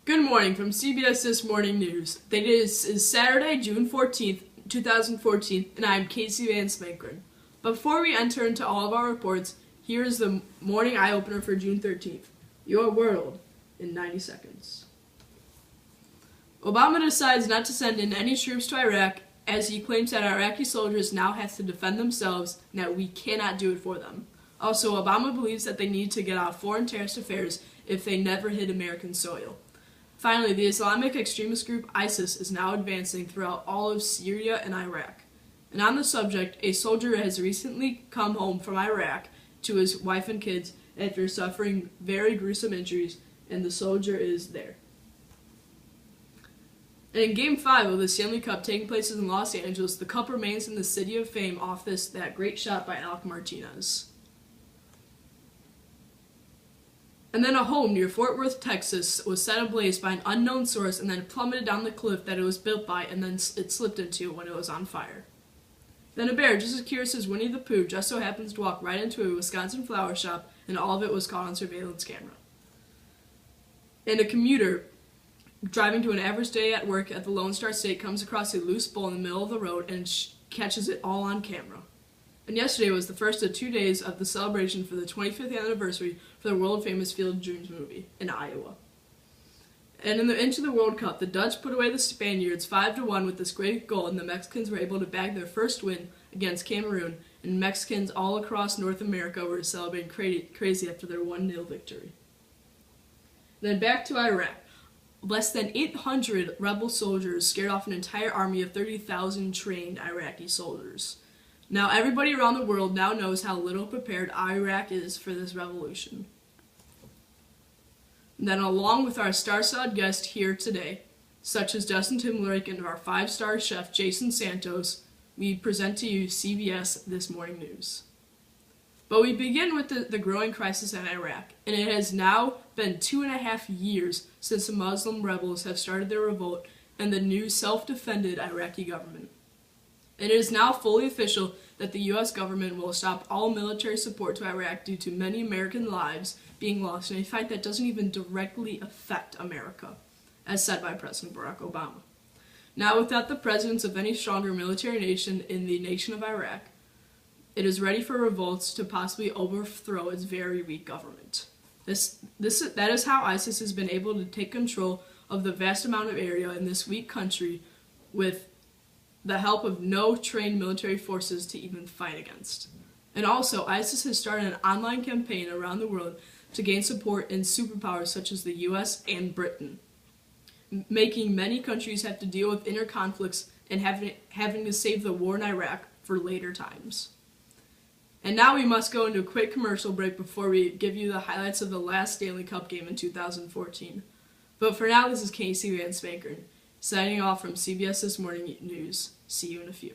Good morning from CBS This Morning News. The date is Saturday, June 14th, 2014, and I am Casey Van Spankeren. Before we enter into all of our reports, here is the morning eye-opener for June 13th. Your world in 90 seconds. Obama decides not to send in any troops to Iraq, as he claims that Iraqi soldiers now have to defend themselves and that we cannot do it for them. Also, Obama believes that they need to get out of foreign terrorist affairs if they never hit American soil. Finally, the Islamic extremist group ISIS is now advancing throughout all of Syria and Iraq. And on the subject, a soldier has recently come home from Iraq to his wife and kids after suffering very gruesome injuries, and the soldier is there. And in Game 5 of the Stanley Cup taking place in Los Angeles, the cup remains in the City of Fame off that great shot by Alec Martinez. And then a home near Fort Worth, Texas was set ablaze by an unknown source and then plummeted down the cliff that it was built by, and then it slipped into when it was on fire. Then a bear just as curious as Winnie the Pooh just so happens to walk right into a Wisconsin flower shop, and all of it was caught on surveillance camera. And a commuter driving to an average day at work at the Lone Star State comes across a loose bowl in the middle of the road and catches it all on camera. And yesterday was the first of 2 days of the celebration for the 25th anniversary for the world-famous Field of Dreams movie in Iowa. And into the World Cup, the Dutch put away the Spaniards 5-1 with this great goal, and the Mexicans were able to bag their first win against Cameroon, and Mexicans all across North America were celebrating crazy after their 1-0 victory. Then back to Iraq. Less than 800 rebel soldiers scared off an entire army of 30,000 trained Iraqi soldiers. Now everybody around the world now knows how little prepared Iraq is for this revolution. And then along with our star-studded guest here today, such as Justin Timberlake and our 5-star chef Jason Santos, we present to you CBS This Morning News. But we begin with the growing crisis in Iraq, and it has now been 2.5 years since the Muslim rebels have started their revolt and the new self-defended Iraqi government. It is now fully official that the U.S. government will stop all military support to Iraq due to many American lives being lost in a fight that doesn't even directly affect America, as said by President Barack Obama. Now, without the presence of any stronger military nation in the nation of Iraq, it is ready for revolts to possibly overthrow its very weak government. That is how ISIS has been able to take control of the vast amount of area in this weak country with the help of no trained military forces to even fight against. And also, ISIS has started an online campaign around the world to gain support in superpowers such as the US and Britain, making many countries have to deal with inner conflicts and having to save the war in Iraq for later times. And now we must go into a quick commercial break before we give you the highlights of the last Stanley Cup game in 2014. But for now, this is Casey Van Spankeren, signing off from CBS This Morning News. See you in a few.